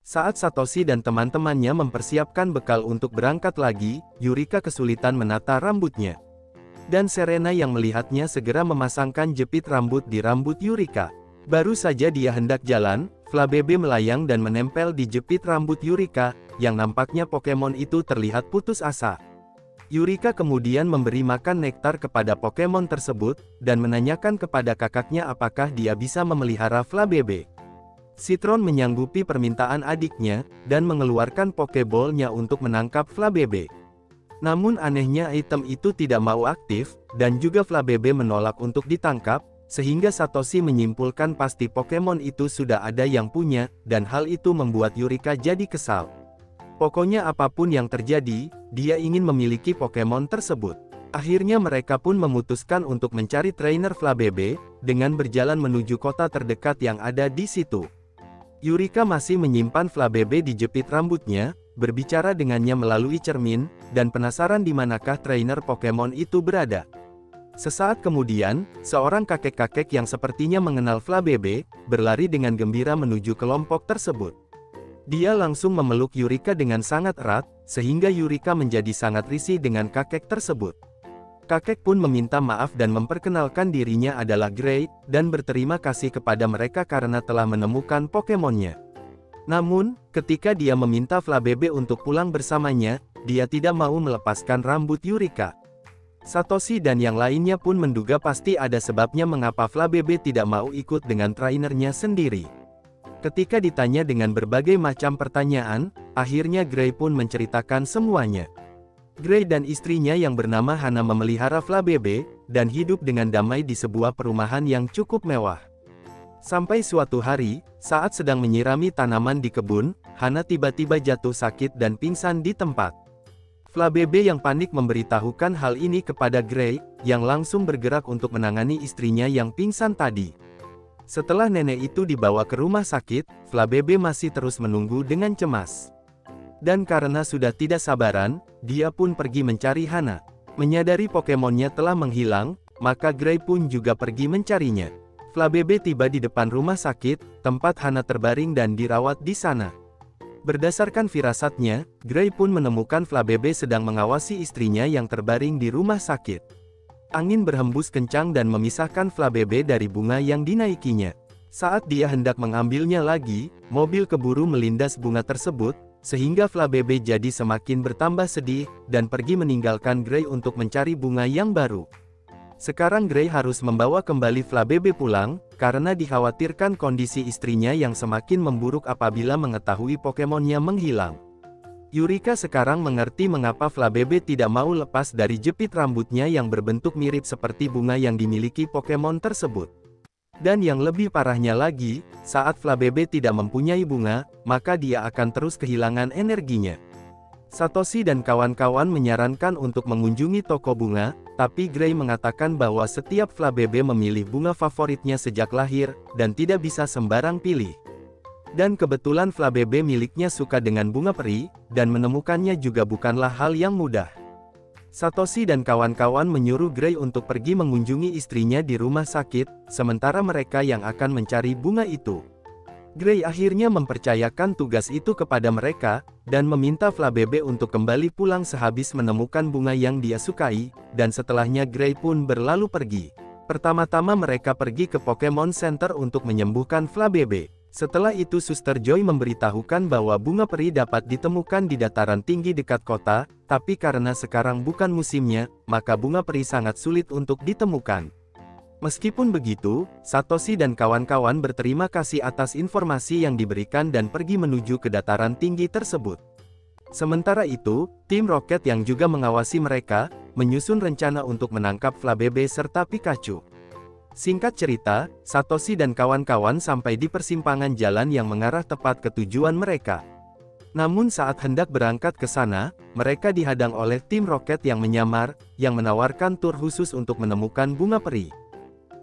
Saat Satoshi dan teman-temannya mempersiapkan bekal untuk berangkat lagi, Yurika kesulitan menata rambutnya. Dan Serena yang melihatnya segera memasangkan jepit rambut di rambut Yurika. Baru saja dia hendak jalan, Flabebe melayang dan menempel di jepit rambut Yurika, yang nampaknya Pokemon itu terlihat putus asa. Yurika kemudian memberi makan nektar kepada Pokemon tersebut, dan menanyakan kepada kakaknya apakah dia bisa memelihara Flabebe. Citron menyanggupi permintaan adiknya, dan mengeluarkan Pokeball-nya untuk menangkap Flabebe. Namun anehnya item itu tidak mau aktif, dan juga Flabebe menolak untuk ditangkap, sehingga Satoshi menyimpulkan pasti Pokemon itu sudah ada yang punya, dan hal itu membuat Yurika jadi kesal. Pokoknya apapun yang terjadi, dia ingin memiliki Pokemon tersebut. Akhirnya mereka pun memutuskan untuk mencari trainer Flabebe, dengan berjalan menuju kota terdekat yang ada di situ. Yurika masih menyimpan Flabebe di jepit rambutnya, berbicara dengannya melalui cermin, dan penasaran di manakah trainer Pokemon itu berada. Sesaat kemudian, seorang kakek-kakek yang sepertinya mengenal Flabebe, berlari dengan gembira menuju kelompok tersebut. Dia langsung memeluk Yurika dengan sangat erat, sehingga Yurika menjadi sangat risih dengan kakek tersebut. Kakek pun meminta maaf dan memperkenalkan dirinya adalah Gray, dan berterima kasih kepada mereka karena telah menemukan Pokemonnya. Namun, ketika dia meminta Flabebe untuk pulang bersamanya, dia tidak mau melepaskan rambut Yurika. Satoshi dan yang lainnya pun menduga pasti ada sebabnya mengapa Flabebe tidak mau ikut dengan trainernya sendiri. Ketika ditanya dengan berbagai macam pertanyaan, akhirnya Gray pun menceritakan semuanya. Gray dan istrinya yang bernama Hana memelihara Flabebe, dan hidup dengan damai di sebuah perumahan yang cukup mewah. Sampai suatu hari, saat sedang menyirami tanaman di kebun, Hana tiba-tiba jatuh sakit dan pingsan di tempat. Flabebe yang panik memberitahukan hal ini kepada Gray, yang langsung bergerak untuk menangani istrinya yang pingsan tadi. Setelah nenek itu dibawa ke rumah sakit, Flabebe masih terus menunggu dengan cemas. Dan karena sudah tidak sabaran, dia pun pergi mencari Hana. Menyadari Pokemonnya telah menghilang, maka Gray pun juga pergi mencarinya. Flabebe tiba di depan rumah sakit, tempat Hana terbaring dan dirawat di sana. Berdasarkan firasatnya, Gray pun menemukan Flabebe sedang mengawasi istrinya yang terbaring di rumah sakit. Angin berhembus kencang dan memisahkan Flabebe dari bunga yang dinaikinya. Saat dia hendak mengambilnya lagi, mobil keburu melindas bunga tersebut, sehingga Flabebe jadi semakin bertambah sedih, dan pergi meninggalkan Gray untuk mencari bunga yang baru. Sekarang Gray harus membawa kembali Flabebe pulang, karena dikhawatirkan kondisi istrinya yang semakin memburuk apabila mengetahui Pokemonnya menghilang. Yurika sekarang mengerti mengapa Flabebe tidak mau lepas dari jepit rambutnya yang berbentuk mirip seperti bunga yang dimiliki Pokemon tersebut. Dan yang lebih parahnya lagi, saat Flabebe tidak mempunyai bunga, maka dia akan terus kehilangan energinya. Satoshi dan kawan-kawan menyarankan untuk mengunjungi toko bunga, tapi Gray mengatakan bahwa setiap Flabebe memilih bunga favoritnya sejak lahir, dan tidak bisa sembarang pilih. Dan kebetulan Flabebe miliknya suka dengan bunga peri, dan menemukannya juga bukanlah hal yang mudah. Satoshi dan kawan-kawan menyuruh Gray untuk pergi mengunjungi istrinya di rumah sakit, sementara mereka yang akan mencari bunga itu. Gray akhirnya mempercayakan tugas itu kepada mereka, dan meminta Flabebe untuk kembali pulang sehabis menemukan bunga yang dia sukai, dan setelahnya Gray pun berlalu pergi. Pertama-tama mereka pergi ke Pokemon Center untuk menyembuhkan Flabebe. Setelah itu Suster Joy memberitahukan bahwa bunga peri dapat ditemukan di dataran tinggi dekat kota, tapi karena sekarang bukan musimnya, maka bunga peri sangat sulit untuk ditemukan. Meskipun begitu, Satoshi dan kawan-kawan berterima kasih atas informasi yang diberikan dan pergi menuju ke dataran tinggi tersebut. Sementara itu, tim Rocket yang juga mengawasi mereka, menyusun rencana untuk menangkap Flabebe serta Pikachu. Singkat cerita, Satoshi dan kawan-kawan sampai di persimpangan jalan yang mengarah tepat ke tujuan mereka. Namun saat hendak berangkat ke sana, mereka dihadang oleh tim Rocket yang menyamar, yang menawarkan tur khusus untuk menemukan bunga peri.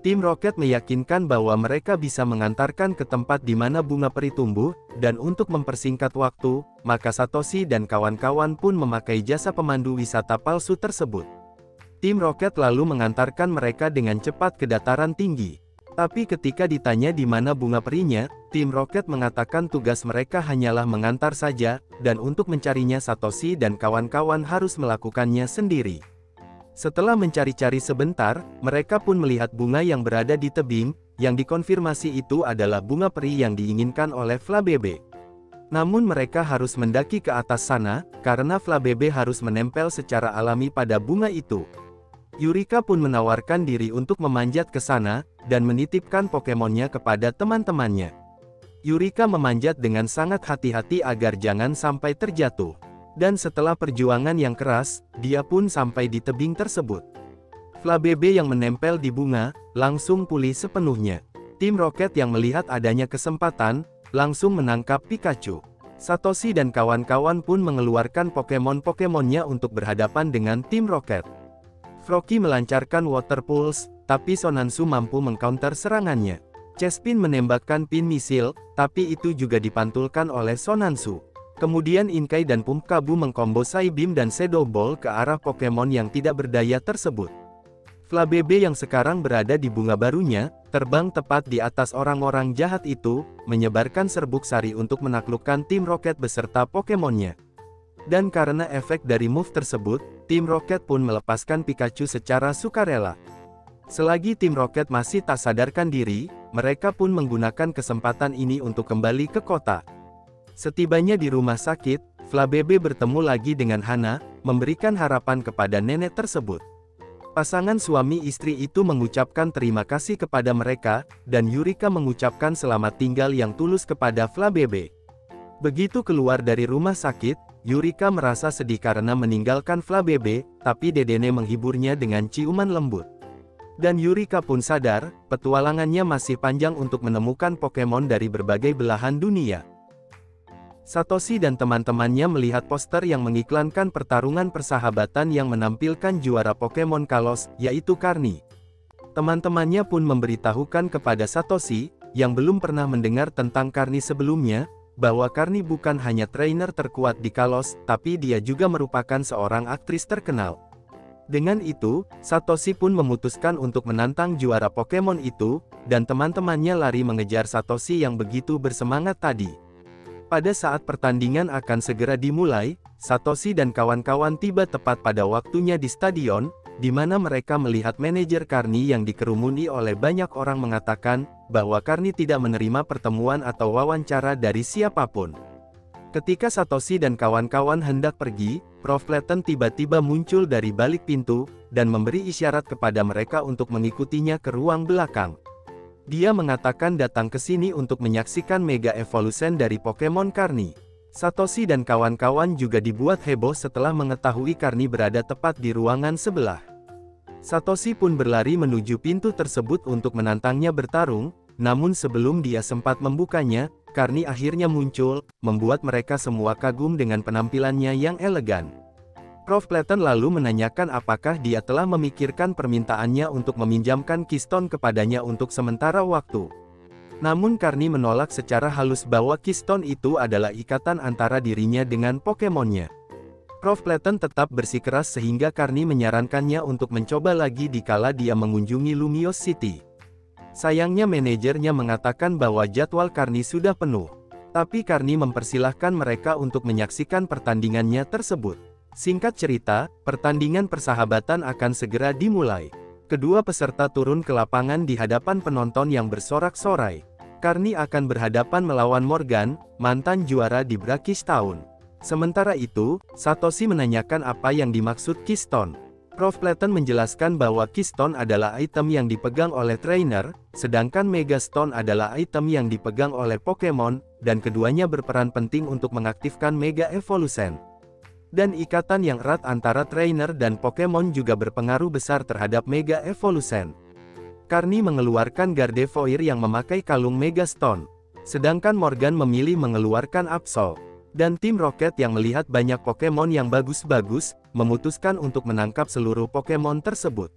Tim Rocket meyakinkan bahwa mereka bisa mengantarkan ke tempat di mana bunga peri tumbuh, dan untuk mempersingkat waktu, maka Satoshi dan kawan-kawan pun memakai jasa pemandu wisata palsu tersebut. Tim Rocket lalu mengantarkan mereka dengan cepat ke dataran tinggi. Tapi ketika ditanya di mana bunga perinya, tim Rocket mengatakan tugas mereka hanyalah mengantar saja, dan untuk mencarinya Satoshi dan kawan-kawan harus melakukannya sendiri. Setelah mencari-cari sebentar, mereka pun melihat bunga yang berada di tebing, yang dikonfirmasi itu adalah bunga peri yang diinginkan oleh Flabebe. Namun mereka harus mendaki ke atas sana, karena Flabebe harus menempel secara alami pada bunga itu. Yurika pun menawarkan diri untuk memanjat ke sana, dan menitipkan Pokemonnya kepada teman-temannya. Yurika memanjat dengan sangat hati-hati agar jangan sampai terjatuh. Dan setelah perjuangan yang keras, dia pun sampai di tebing tersebut. Flabebe yang menempel di bunga, langsung pulih sepenuhnya. Tim Rocket yang melihat adanya kesempatan, langsung menangkap Pikachu. Satoshi dan kawan-kawan pun mengeluarkan Pokemon-Pokemonnya untuk berhadapan dengan tim Rocket. Froakie melancarkan Water Pulse, tapi Sonansu mampu mengcounter serangannya. Chespin menembakkan pin misil, tapi itu juga dipantulkan oleh Sonansu. Kemudian Inkai dan Pumpkabu mengkombo Psybeam dan Shadow Ball ke arah Pokemon yang tidak berdaya tersebut. Flabebe yang sekarang berada di bunga barunya, terbang tepat di atas orang-orang jahat itu, menyebarkan serbuk sari untuk menaklukkan tim Rocket beserta Pokemonnya. Dan karena efek dari move tersebut, tim Rocket pun melepaskan Pikachu secara sukarela. Selagi tim Rocket masih tak sadarkan diri, mereka pun menggunakan kesempatan ini untuk kembali ke kota. Setibanya di rumah sakit, Flabebe bertemu lagi dengan Hana, memberikan harapan kepada nenek tersebut. Pasangan suami istri itu mengucapkan terima kasih kepada mereka, dan Yurika mengucapkan selamat tinggal yang tulus kepada Flabebe. Begitu keluar dari rumah sakit, Yurika merasa sedih karena meninggalkan Flabebe, tapi Dedene menghiburnya dengan ciuman lembut. Dan Yurika pun sadar, petualangannya masih panjang untuk menemukan Pokemon dari berbagai belahan dunia. Satoshi dan teman-temannya melihat poster yang mengiklankan pertarungan persahabatan yang menampilkan juara Pokemon Kalos, yaitu Karni. Teman-temannya pun memberitahukan kepada Satoshi, yang belum pernah mendengar tentang Karni sebelumnya, bahwa Karni bukan hanya trainer terkuat di Kalos, tapi dia juga merupakan seorang aktris terkenal. Dengan itu, Satoshi pun memutuskan untuk menantang juara Pokemon itu, dan teman-temannya lari mengejar Satoshi yang begitu bersemangat tadi. Pada saat pertandingan akan segera dimulai, Satoshi dan kawan-kawan tiba tepat pada waktunya di stadion, di mana mereka melihat manajer Karni yang dikerumuni oleh banyak orang mengatakan, bahwa Karni tidak menerima pertemuan atau wawancara dari siapapun. Ketika Satoshi dan kawan-kawan hendak pergi, Prof. Layton tiba-tiba muncul dari balik pintu, dan memberi isyarat kepada mereka untuk mengikutinya ke ruang belakang. Dia mengatakan datang ke sini untuk menyaksikan Mega Evolution dari Pokemon Karni. Satoshi dan kawan-kawan juga dibuat heboh setelah mengetahui Karni berada tepat di ruangan sebelah. Satoshi pun berlari menuju pintu tersebut untuk menantangnya bertarung, namun sebelum dia sempat membukanya, Karni akhirnya muncul, membuat mereka semua kagum dengan penampilannya yang elegan. Prof. Layton lalu menanyakan apakah dia telah memikirkan permintaannya untuk meminjamkan Keystone kepadanya untuk sementara waktu. Namun Karni menolak secara halus bahwa Keystone itu adalah ikatan antara dirinya dengan Pokemonnya. Prof. Layton tetap bersikeras sehingga Karni menyarankannya untuk mencoba lagi dikala dia mengunjungi Lumiose City. Sayangnya manajernya mengatakan bahwa jadwal Karni sudah penuh. Tapi Karni mempersilahkan mereka untuk menyaksikan pertandingannya tersebut. Singkat cerita, pertandingan persahabatan akan segera dimulai. Kedua peserta turun ke lapangan di hadapan penonton yang bersorak-sorai. Karni akan berhadapan melawan Morgan, mantan juara di Brackish Town. Sementara itu, Satoshi menanyakan apa yang dimaksud Keystone. Prof. Layton menjelaskan bahwa Keystone adalah item yang dipegang oleh trainer, sedangkan Mega Stone adalah item yang dipegang oleh Pokemon, dan keduanya berperan penting untuk mengaktifkan Mega Evolution. Dan ikatan yang erat antara trainer dan Pokemon juga berpengaruh besar terhadap Mega Evolution. Karni mengeluarkan Gardevoir yang memakai kalung Mega Stone. Sedangkan Morgan memilih mengeluarkan Absol. Dan tim Rocket yang melihat banyak Pokemon yang bagus-bagus, memutuskan untuk menangkap seluruh Pokemon tersebut.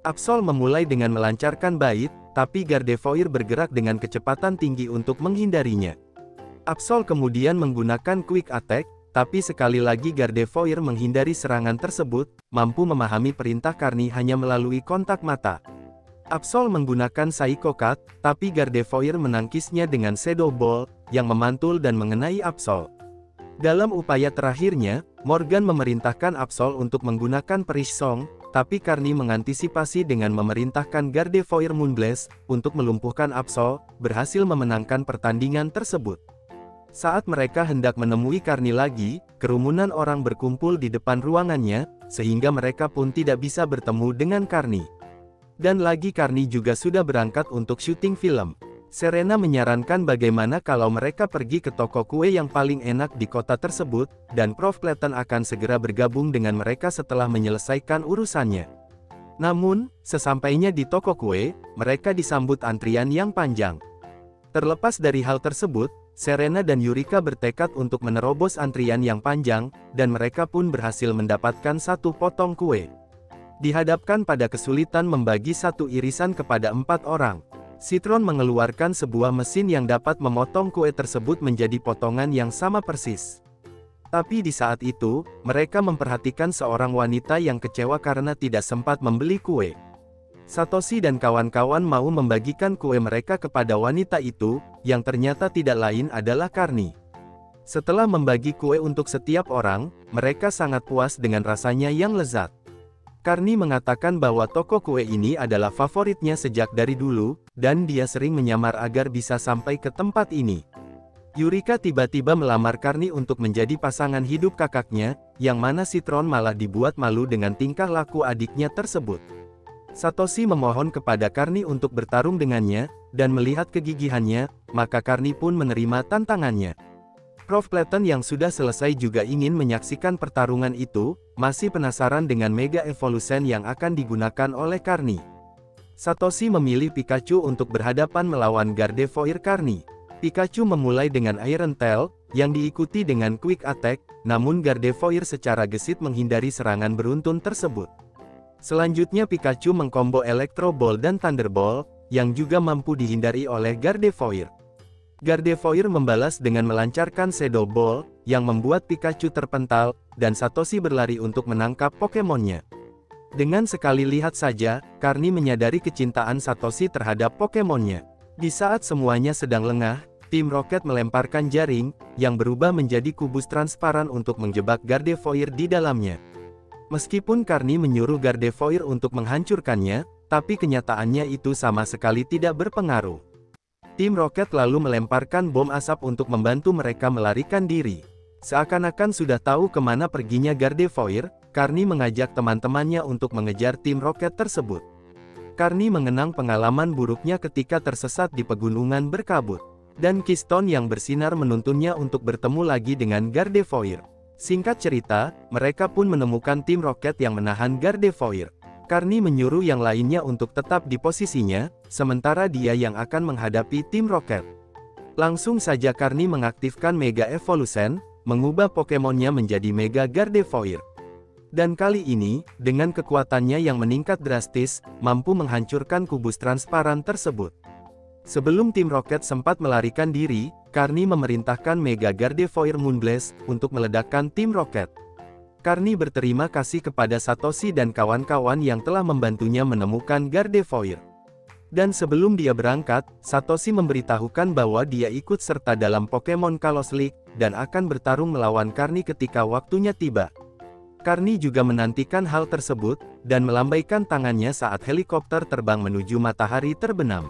Absol memulai dengan melancarkan bait, tapi Gardevoir bergerak dengan kecepatan tinggi untuk menghindarinya. Absol kemudian menggunakan Quick Attack, tapi sekali lagi Gardevoir menghindari serangan tersebut, mampu memahami perintah Karni hanya melalui kontak mata. Absol menggunakan Psycho Cut, tapi Gardevoir menangkisnya dengan Shadow Ball, yang memantul dan mengenai Absol. Dalam upaya terakhirnya, Morgan memerintahkan Absol untuk menggunakan Perish Song, tapi Karni mengantisipasi dengan memerintahkan Gardevoir Moonblast, untuk melumpuhkan Absol, berhasil memenangkan pertandingan tersebut. Saat mereka hendak menemui Karni lagi, kerumunan orang berkumpul di depan ruangannya, sehingga mereka pun tidak bisa bertemu dengan Karni. Dan lagi Karni juga sudah berangkat untuk syuting film. Serena menyarankan bagaimana kalau mereka pergi ke toko kue yang paling enak di kota tersebut, dan Prof. Clayton akan segera bergabung dengan mereka setelah menyelesaikan urusannya. Namun, sesampainya di toko kue, mereka disambut antrian yang panjang. Terlepas dari hal tersebut, Serena dan Yurika bertekad untuk menerobos antrian yang panjang, dan mereka pun berhasil mendapatkan satu potong kue. Dihadapkan pada kesulitan membagi satu irisan kepada 4 orang. Citron mengeluarkan sebuah mesin yang dapat memotong kue tersebut menjadi potongan yang sama persis. Tapi di saat itu, mereka memperhatikan seorang wanita yang kecewa karena tidak sempat membeli kue. Satoshi dan kawan-kawan mau membagikan kue mereka kepada wanita itu, yang ternyata tidak lain adalah Karni. Setelah membagi kue untuk setiap orang, mereka sangat puas dengan rasanya yang lezat. Karni mengatakan bahwa toko kue ini adalah favoritnya sejak dari dulu, dan dia sering menyamar agar bisa sampai ke tempat ini. Yurika tiba-tiba melamar Karni untuk menjadi pasangan hidup kakaknya, yang mana Citron malah dibuat malu dengan tingkah laku adiknya tersebut. Satoshi memohon kepada Karni untuk bertarung dengannya, dan melihat kegigihannya, maka Karni pun menerima tantangannya. Prof. Clayton yang sudah selesai juga ingin menyaksikan pertarungan itu, masih penasaran dengan Mega Evolution yang akan digunakan oleh Karni. Satoshi memilih Pikachu untuk berhadapan melawan Gardevoir Karni. Pikachu memulai dengan Iron Tail, yang diikuti dengan Quick Attack, namun Gardevoir secara gesit menghindari serangan beruntun tersebut. Selanjutnya Pikachu mengkombo Electro Ball dan Thunder Ball, yang juga mampu dihindari oleh Gardevoir. Gardevoir membalas dengan melancarkan Shadow Ball, yang membuat Pikachu terpental, dan Satoshi berlari untuk menangkap Pokemonnya. Dengan sekali lihat saja, Karni menyadari kecintaan Satoshi terhadap Pokemonnya. Di saat semuanya sedang lengah, tim Rocket melemparkan jaring, yang berubah menjadi kubus transparan untuk menjebak Gardevoir di dalamnya. Meskipun Karni menyuruh Gardevoir untuk menghancurkannya, tapi kenyataannya itu sama sekali tidak berpengaruh. Tim Rocket lalu melemparkan bom asap untuk membantu mereka melarikan diri. Seakan-akan sudah tahu kemana perginya Gardevoir, Karni mengajak teman-temannya untuk mengejar tim Rocket tersebut. Karni mengenang pengalaman buruknya ketika tersesat di pegunungan berkabut. Dan Keystone yang bersinar menuntunnya untuk bertemu lagi dengan Gardevoir. Singkat cerita, mereka pun menemukan tim Rocket yang menahan Gardevoir. Karni menyuruh yang lainnya untuk tetap di posisinya, sementara dia yang akan menghadapi tim Rocket. Langsung saja Karni mengaktifkan Mega Evolution, mengubah Pokemonnya menjadi Mega Gardevoir. Dan kali ini, dengan kekuatannya yang meningkat drastis, mampu menghancurkan kubus transparan tersebut. Sebelum tim Rocket sempat melarikan diri, Karni memerintahkan Mega Gardevoir Moonblast, untuk meledakkan tim Rocket. Karni berterima kasih kepada Satoshi dan kawan-kawan yang telah membantunya menemukan Gardevoir. Dan sebelum dia berangkat, Satoshi memberitahukan bahwa dia ikut serta dalam Pokemon Kalos League, dan akan bertarung melawan Karni ketika waktunya tiba. Karni juga menantikan hal tersebut, dan melambaikan tangannya saat helikopter terbang menuju matahari terbenam.